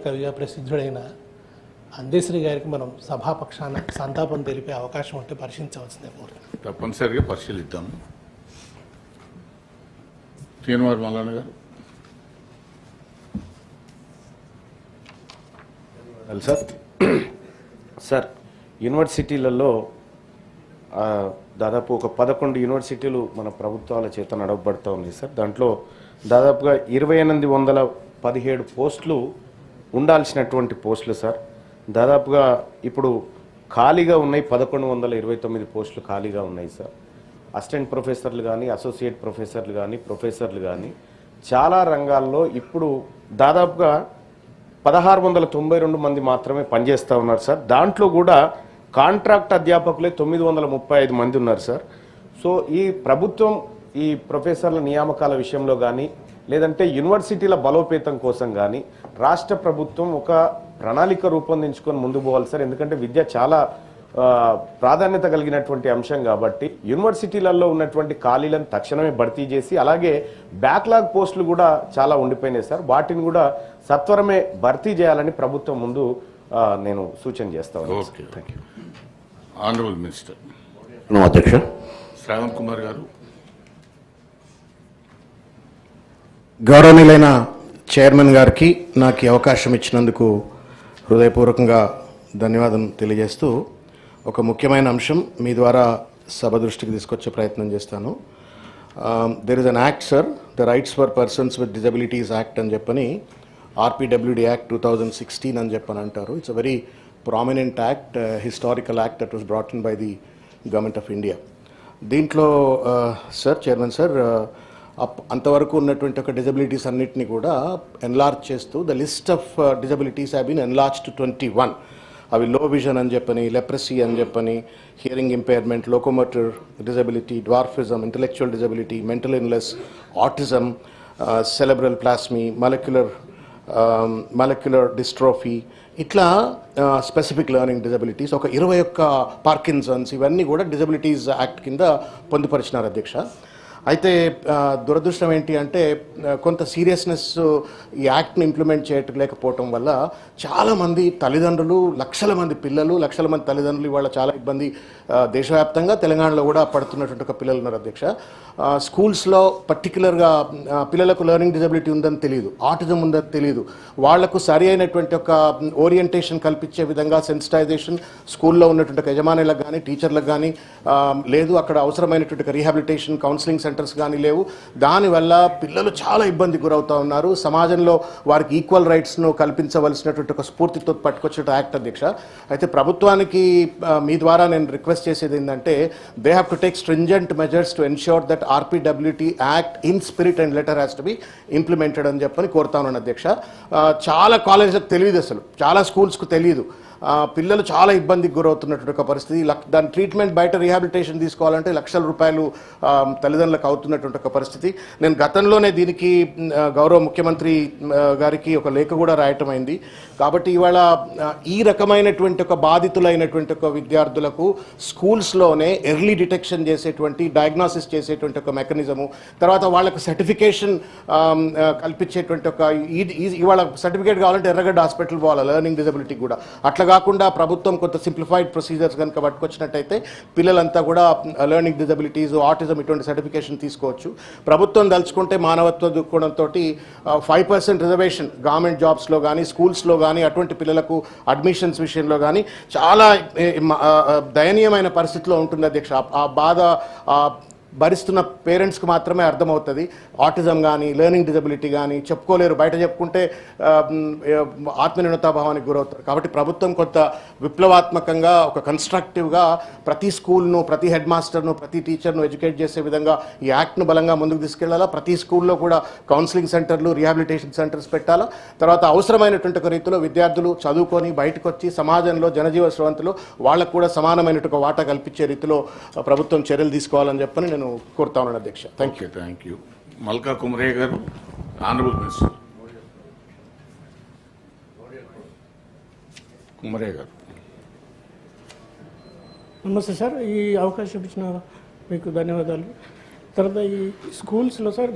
కవిగా ప్రసిద్ధుడైన అందశ్రీ గారికి మనం సభాపక్షాన సంతాపం తెలిపే అవకాశం ఉంటే పరిశీలించవలసిందే కోరుతున్నాను. తప్పనిసరిగా పరిశీలిద్దాం. శ్రీనివాస్ మల్లన్న గారు. సార్ యూనివర్సిటీలలో దాదాపు ఒక 11 యూనివర్సిటీలు మన ప్రభుత్వాల చేత నడవబడుతూ ఉన్నాయి సార్. దాంట్లో దాదాపుగా 2817 పోస్టులు ఉండాల్సినటువంటి పోస్టులు సార్. దాదాపుగా ఇప్పుడు ఖాళీగా ఉన్నాయి 1129 పోస్టులు ఖాళీగా ఉన్నాయి సార్. అసిస్టెంట్ ప్రొఫెసర్లు కానీ, అసోసియేట్ ప్రొఫెసర్లు కానీ, ప్రొఫెసర్లు కానీ చాలా రంగాల్లో ఇప్పుడు దాదాపుగా 1692 మంది మాత్రమే పనిచేస్తూ ఉన్నారు సార్. దాంట్లో కూడా కాంట్రాక్ట్ అధ్యాపకులే 935 మంది ఉన్నారు సార్. సో ఈ ప్రభుత్వం ఈ ప్రొఫెసర్ల నియామకాల విషయంలో కానీ లేదంటే యూనివర్సిటీల బలోపేతం కోసం కానీ రాష్ట్ర ప్రభుత్వం ఒక ప్రణాళిక రూపొందించుకొని ముందుకు పోవాలి సార్. ఎందుకంటే విద్య చాలా ప్రాధాన్యత కలిగినటువంటి అంశం కాబట్టి యూనివర్సిటీలలో ఉన్నటువంటి ఖాళీలను తక్షణమే భర్తీ చేసి అలాగే బ్యాక్లాగ్ పోస్టులు కూడా చాలా ఉండిపోయినాయి సార్. వాటిని కూడా సత్వరమే భర్తీ చేయాలని ప్రభుత్వం ముందు నేను సూచన చేస్తాను. Thank you. Honourable minister. అధ్యక్ష. శ్రావణ్ కుమార్ గారు. గౌరవనీయులైన చైర్మన్ గారికి నాకు ఈ అవకాశం ఇచ్చినందుకు హృదయపూర్వకంగా ధన్యవాదం తెలియజేస్తూ ఒక ముఖ్యమైన అంశం మీ ద్వారా సభ దృష్టికి తీసుకొచ్చే ప్రయత్నం చేస్తాను. There is an act sir, the rights for persons with disabilities act అని చెప్పని RPWD యాక్ట్ 2016 అని చెప్పని అంటారు. It's a very prominent act, historical act that was brought in by the government of India. దీంట్లో సార్ చైర్మన్ సార్ అంతవరకు ఉన్నటువంటి ఒక disabilities అన్నిటిని కూడా ఎన్లార్జ్ చేస్తూ the list of disabilities have been enlarge to 21. అవి లో విజన్ అని చెప్పని, లెప్రసీ అని చెప్పని, hearing impairment, locomotor disability, dwarfism, intellectual disability, mental illness, autism, cerebral palsy, molecular dystrophy, ఇట్లా స్పెసిఫిక్ లెర్నింగ్ డిజబిలిటీస్ ఒక 21 పార్కిన్సన్స్ ఇవన్నీ కూడా డిజబిలిటీస్ యాక్ట్ కింద పొందుపరిచినారు అధ్యక్ష. అయితే దురదృష్టం ఏంటి అంటే కొంత సీరియస్నెస్ ఈ యాక్ట్ని ఇంప్లిమెంట్ చేయలేకపోవటం వల్ల చాలామంది తల్లిదండ్రులు, లక్షల మంది పిల్లలు, లక్షల మంది తల్లిదండ్రులు ఇవాళ చాలా ఇబ్బంది దేశవ్యాప్తంగా తెలంగాణలో కూడా పడుతున్నటువంటి ఒక పిల్లలు ఉన్నారు అధ్యక్ష. స్కూల్స్లో పర్టికులర్గా పిల్లలకు లెర్నింగ్ డిజబిలిటీ ఉందని తెలియదు, ఆటిజం ఉందని తెలియదు. వాళ్లకు సరి అయినటువంటి ఒక ఓరియంటేషన్ కల్పించే విధంగా సెన్సిటైజేషన్ స్కూల్లో ఉన్నటువంటి ఒక యజమానులకు కానీ టీచర్లకు కానీ లేదు. అక్కడ అవసరమైనటువంటి రీహాబిలిటేషన్ కౌన్సిలింగ్ సెంటర్స్ కానీ లేవు. దానివల్ల పిల్లలు చాలా ఇబ్బంది గురవుతూ ఉన్నారు. సమాజంలో వారికి ఈక్వల్ రైట్స్ను కల్పించవలసినటువంటి ఒక స్ఫూర్తితో పట్టుకొచ్చిన యాక్ట్ అధ్యక్ష. అయితే ప్రభుత్వానికి మీ ద్వారా నేను రిక్వెస్ట్ చేసేది ఏంటంటే they have to take stringent measures to ensure that RPWD act in spirit and letter has to be implemented అని చెప్పని కోరుతా ఉన్నాను అధ్యక్ష. చాలా కాలేజీలకు తెలియదు, అసలు చాలా స్కూల్స్కు తెలియదు. పిల్లలు చాలా ఇబ్బందికి గురవుతున్నటువంటి ఒక పరిస్థితి. దాని ట్రీట్మెంట్ బయట రీహాబిలిటేషన్ తీసుకోవాలంటే లక్షల రూపాయలు తల్లిదండ్రులకు అవుతున్నటువంటి ఒక పరిస్థితి. నేను గతంలోనే దీనికి గౌరవ ముఖ్యమంత్రి గారికి ఒక లేఖ కూడా రాయటం అయింది. కాబట్టి ఇవాళ ఈ రకమైనటువంటి ఒక బాధితులైనటువంటి ఒక విద్యార్థులకు స్కూల్స్లోనే ఎర్లీ డిటెక్షన్ చేసేటువంటి, డయాగ్నోసిస్ చేసేటువంటి ఒక మెకానిజము, తర్వాత వాళ్ళకు సర్టిఫికేషన్ కల్పించేటువంటి ఒక ఇవాళ సర్టిఫికేట్ కావాలంటే ఎర్రగడ్డ హాస్పిటల్ పోవాలి లెర్నింగ్ డిజబిలిటీ కూడా. అట్లా కాకుండా ప్రభుత్వం కొంత సింప్లిఫైడ్ ప్రొసీజర్స్ కనుక పట్టుకొచ్చినట్టయితే పిల్లలంతా కూడా లెర్నింగ్ డిజబిలిటీస్, ఆటిజం ఇటువంటి సర్టిఫికేషన్ తీసుకోవచ్చు. ప్రభుత్వం దలుచుకుంటే మానవత్వ దృక్కోణంతో 5% రిజర్వేషన్ గవర్నమెంట్ జాబ్స్లో కానీ స్కూల్స్లో కానీ అటువంటి పిల్లలకు అడ్మిషన్స్ విషయంలో కానీ చాలా దయనీయమైన పరిస్థితిలో ఉంటుంది అధ్యక్ష. ఆ బాధ భరిస్తున్న పేరెంట్స్కి మాత్రమే అర్థమవుతుంది. ఆటిజం కానీ లెర్నింగ్ డిజబిలిటీ కానీ చెప్పుకోలేరు, బయట చెప్పుకుంటే ఆత్మన్యూనతాభావానికి గురవుతారు. కాబట్టి ప్రభుత్వం కొంత విప్లవాత్మకంగా ఒక కన్స్ట్రక్టివ్గా ప్రతి స్కూల్ను, ప్రతి హెడ్ మాస్టర్ను, ప్రతి టీచర్ను ఎడ్యుకేట్ చేసే విధంగా ఈ యాక్ట్ను బలంగా ముందుకు తీసుకెళ్లాలా. ప్రతి స్కూల్లో కూడా కౌన్సిలింగ్ సెంటర్లు, రీహాబిలిటేషన్ సెంటర్స్ పెట్టాలా. తర్వాత అవసరమైనటువంటి ఒక రీతిలో విద్యార్థులు చదువుకొని బయటకు వచ్చి సమాజంలో జనజీవ స్రవంతిలో వాళ్ళకు కూడా సమానమైనటువంటి ఒక వాటా కల్పించే రీతిలో ప్రభుత్వం చర్యలు తీసుకోవాలని చెప్పని నేను కోరుతా ఉన్నాను అధ్యక్ష. Thank you. మల్కా కుమరయ్య గారు. Honourable minister. కుమరయ్య గారు. నమస్తే సార్, ఈ అవకాశం ఇచ్చిన మీకు ధన్యవాదాలు. తర్వాత ఈ స్కూల్స్లో సార్